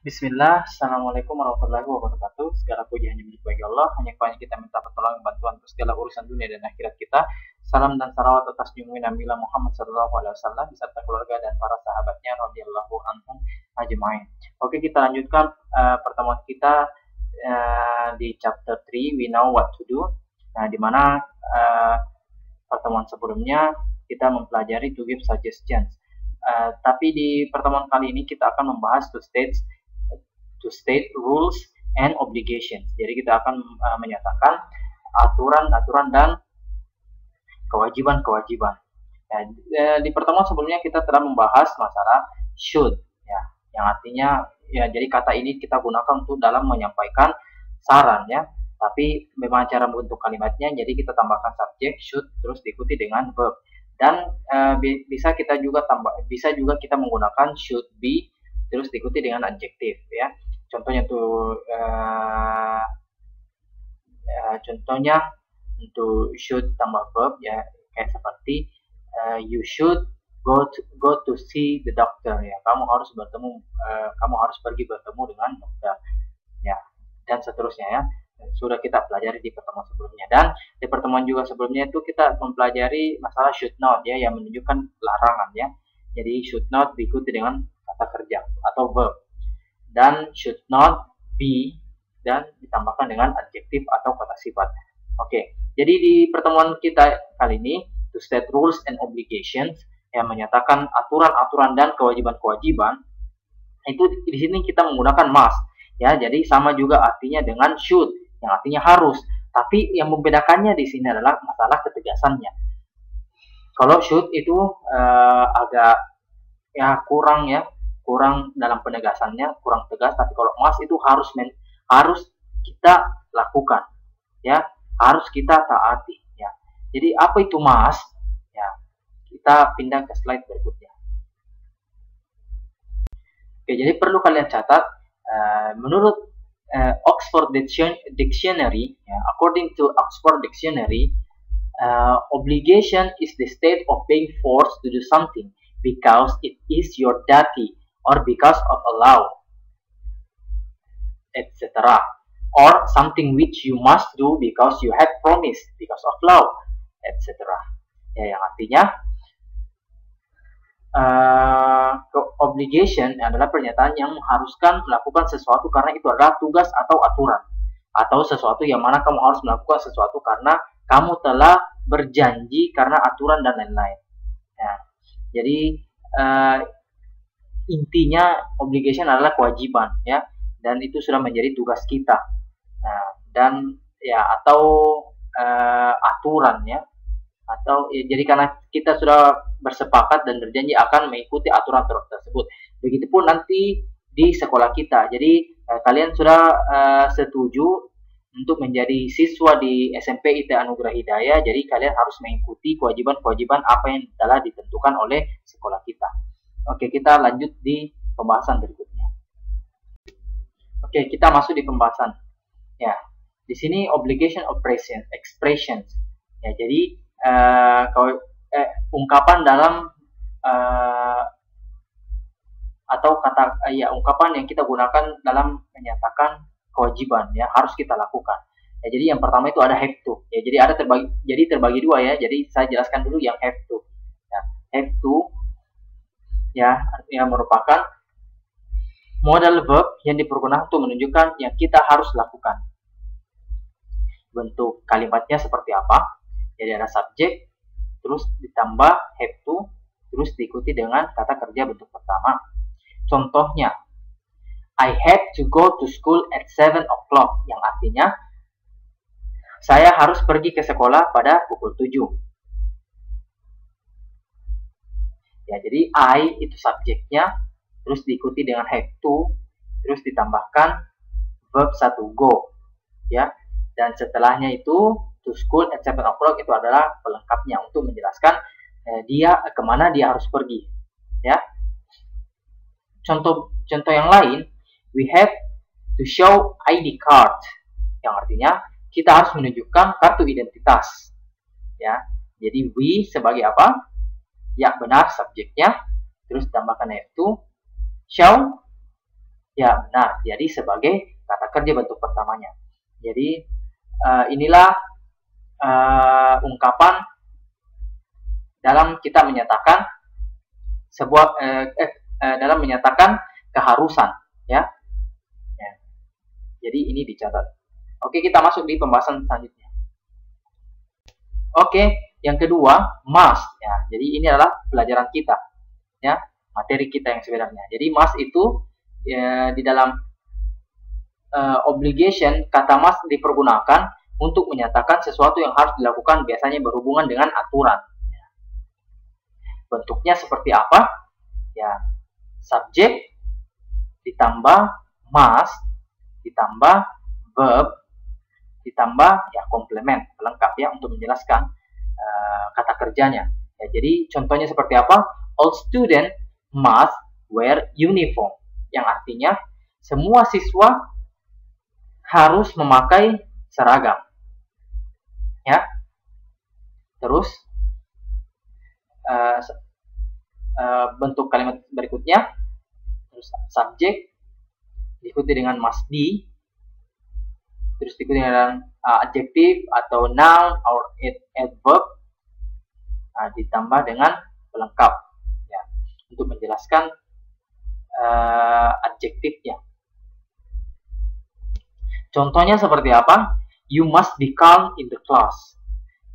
Bismillah, Assalamualaikum warahmatullahi wabarakatuh. Segala puji hanya milik bagi Allah. Hanya kepada kita minta pertolongan bantuan untuk segala urusan dunia dan akhirat kita. Salam dan salawat atas junjungan Nabi Muhammad SAW beserta keluarga dan para sahabatnya radhiyallahu anhum ajmain. Oke, kita lanjutkan pertemuan kita di chapter 3, We Know What to Do. Nah, di mana pertemuan sebelumnya kita mempelajari to give suggestions. Tapi di pertemuan kali ini kita akan membahas to state rules and obligations. Jadi kita akan menyatakan aturan-aturan dan kewajiban-kewajiban. Di pertemuan sebelumnya kita telah membahas masalah should, ya, yang artinya ya, jadi kata ini kita gunakan untuk dalam menyampaikan saran, ya. Tapi memang cara bentuk kalimatnya, jadi kita tambahkan subjek should terus diikuti dengan verb. Dan bisa juga kita menggunakan should be terus diikuti dengan adjektif, ya. Contohnya untuk should tambah verb, ya, kayak seperti you should go to see the doctor, ya. Kamu harus pergi bertemu dengan dokter, ya, dan seterusnya, ya. Sudah kita pelajari di pertemuan sebelumnya, dan di pertemuan juga sebelumnya itu kita mempelajari masalah should not, ya, yang menunjukkan larangan, ya. Jadi should not diikuti dengan kata kerja atau verb, dan should not be dan ditambahkan dengan adjektif atau kata sifat. Oke, jadi di pertemuan kita kali ini to state rules and obligations, yang menyatakan aturan-aturan dan kewajiban-kewajiban, itu di sini kita menggunakan must, ya. Jadi sama juga artinya dengan should, yang artinya harus. Tapi yang membedakannya di sini adalah masalah ketegasannya. Kalau should itu agak ya kurang dalam penegasannya, kurang tegas. Tapi kalau must itu harus kita lakukan, ya, harus kita taati, ya. Jadi apa itu must? Ya, kita pindah ke slide berikutnya. Oke, jadi perlu kalian catat, menurut Oxford Dictionary, ya, according to Oxford Dictionary, obligation is the state of being forced to do something because it is your duty, or because of a law, etc., or something which you must do because you had promised because of law, etc. Ya, yang artinya obligation adalah pernyataan yang mengharuskan melakukan sesuatu karena itu adalah tugas atau aturan, atau sesuatu yang mana kamu harus melakukan sesuatu karena kamu telah berjanji karena aturan dan lain-lain, ya. Jadi intinya obligation adalah kewajiban, ya, dan itu sudah menjadi tugas kita. Nah, dan ya, atau aturan, ya, atau ya, jadi karena kita sudah bersepakat dan berjanji akan mengikuti aturan tersebut. Begitupun nanti di sekolah kita. Jadi kalian sudah setuju untuk menjadi siswa di SMP IT Anugerah Hidayah. Jadi kalian harus mengikuti kewajiban-kewajiban apa yang telah ditentukan oleh sekolah kita. Oke, kita lanjut di pembahasan berikutnya. Oke, kita masuk di pembahasan. Ya, di sini obligation expressions. Ya, jadi ungkapan dalam atau ungkapan yang kita gunakan dalam menyatakan kewajiban, ya, harus kita lakukan. Ya, jadi yang pertama itu ada have to. Ya, jadi terbagi dua, ya. Jadi saya jelaskan dulu yang have to. Ya, have to, ya, yang merupakan modal verb yang dipergunakan untuk menunjukkan yang kita harus lakukan. Bentuk kalimatnya seperti apa? Jadi ada subjek, terus ditambah have to, terus diikuti dengan kata kerja bentuk pertama. Contohnya, I had to go to school at 7 o'clock, yang artinya saya harus pergi ke sekolah pada pukul 7. Ya, jadi I itu subjeknya, terus diikuti dengan have to, terus ditambahkan verb 1 go, ya. Dan setelahnya itu to school at 7 o'clock itu adalah pelengkapnya untuk menjelaskan dia kemana dia harus pergi, ya. Contoh yang lain, we have to show ID card, yang artinya kita harus menunjukkan kartu identitas, ya. Jadi we sebagai apa? Ya, benar, subjeknya, terus tambahkan have to, show, Ya, benar. Jadi sebagai kata kerja bentuk pertamanya. Jadi inilah ungkapan dalam kita menyatakan sebuah dalam menyatakan keharusan, ya. Ya. Jadi ini dicatat. Oke, kita masuk di pembahasan selanjutnya. Oke, yang kedua, must, ya. Jadi ini adalah pelajaran kita, ya, materi kita yang sebenarnya. Jadi must itu ya, di dalam obligation, kata must dipergunakan untuk menyatakan sesuatu yang harus dilakukan, biasanya berhubungan dengan aturan. Bentuknya seperti apa? Ya, subjek ditambah must ditambah verb ditambah ya komplement, pelengkap ya untuk menjelaskan kata kerjanya. Ya, jadi contohnya seperti apa? All student must wear uniform, yang artinya semua siswa harus memakai seragam. Ya. Terus bentuk kalimat berikutnya, terus subjek diikuti dengan must be, terus diikuti dengan adjective atau noun or adverb, ditambah dengan pelengkap ya untuk menjelaskan adjektifnya. Contohnya seperti apa? You must be calm in the class.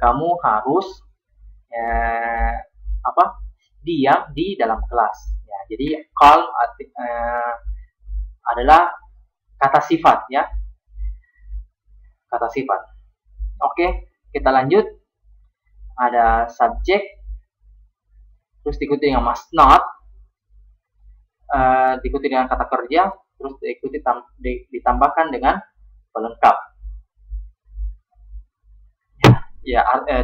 Kamu harus diam di dalam kelas. Ya, jadi calm adalah kata sifat ya. Kata sifat. Oke, kita lanjut. Ada subjek, terus diikuti dengan must not, diikuti dengan kata kerja, terus diikuti ditambahkan dengan pelengkap.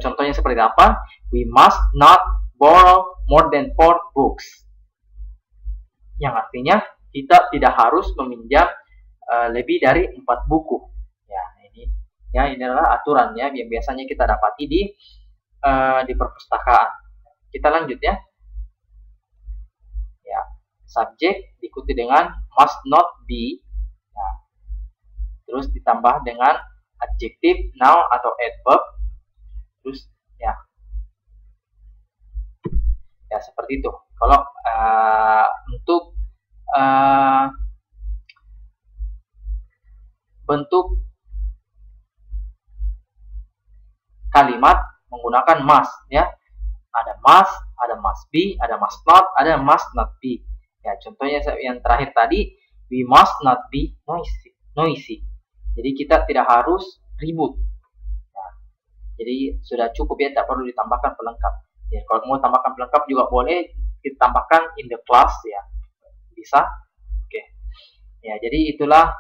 Contohnya seperti apa? We must not borrow more than 4 books. Yang artinya kita tidak harus meminjam lebih dari 4 buku. Ini adalah aturan ya yang biasanya kita dapati di perpustakaan. Kita lanjut ya. Ya, subjek diikuti dengan must not be. Ya. Terus ditambah dengan adjektif, noun atau adverb. Terus ya seperti itu. Kalau untuk bentuk kalimat menggunakan must ya. Ada must be, ada must not, ada must not be. Ya, contohnya yang terakhir tadi, we must not be noisy. Jadi kita tidak harus ribut. Ya, jadi sudah cukup ya, tak perlu ditambahkan pelengkap. Ya, kalau mau tambahkan pelengkap juga boleh ditambahkan in the class ya. Bisa. Oke. Ya, jadi itulah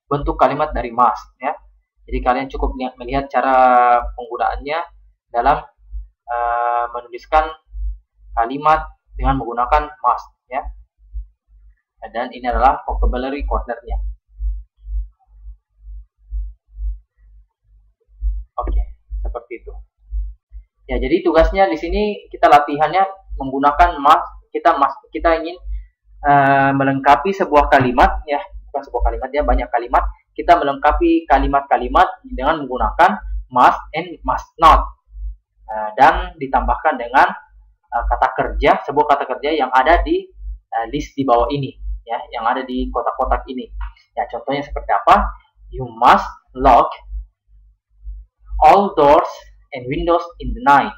bentuk kalimat dari must ya. Jadi kalian cukup melihat cara penggunaannya dalam menuliskan kalimat dengan menggunakan must ya. Dan ini adalah vocabulary corner-nya. Oke, seperti itu. Ya, jadi tugasnya di sini kita latihannya menggunakan must. Kita ingin melengkapi sebuah kalimat ya, bukan sebuah kalimat ya, banyak kalimat. Kita melengkapi kalimat-kalimat dengan menggunakan must and must not, dan ditambahkan dengan kata kerja, sebuah kata kerja yang ada di list di bawah ini ya, yang ada di kotak-kotak ini ya. Contohnya seperti apa? You must lock all doors and windows in the night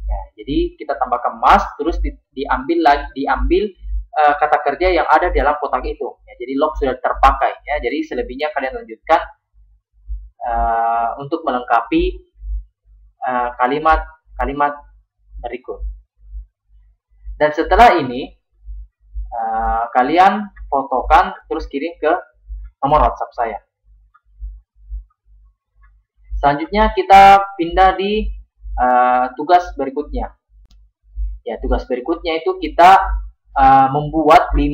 ya. Jadi kita tambahkan must, terus diambil kata kerja yang ada dalam kotak itu ya. Jadi lock sudah terpakai ya. Jadi selebihnya kalian lanjutkan untuk melengkapi kalimat-kalimat berikut. Dan setelah ini kalian fotokan terus kirim ke nomor WhatsApp saya. Selanjutnya kita pindah di tugas berikutnya. Ya, tugas berikutnya itu kita membuat 5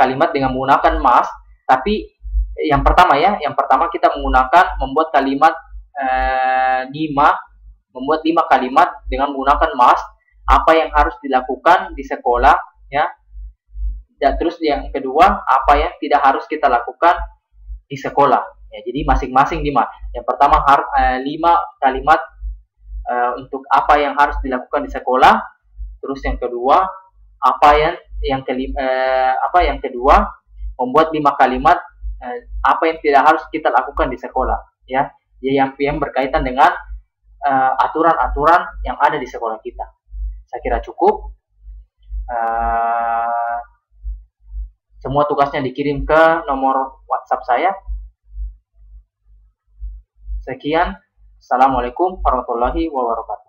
kalimat dengan menggunakan must. Tapi yang pertama kita membuat kalimat 5 kalimat dengan menggunakan must. apa yang harus dilakukan di sekolah, ya. Dan terus yang kedua, apa yang tidak harus kita lakukan di sekolah. Ya, jadi masing-masing 5. Yang pertama 5 kalimat untuk apa yang harus dilakukan di sekolah. Terus yang kedua, yang kedua, membuat 5 kalimat apa yang tidak harus kita lakukan di sekolah, ya. Yang berkaitan dengan aturan-aturan yang ada di sekolah kita. Saya kira cukup. Semua tugasnya dikirim ke nomor WhatsApp saya. Sekian. Assalamualaikum warahmatullahi wabarakatuh.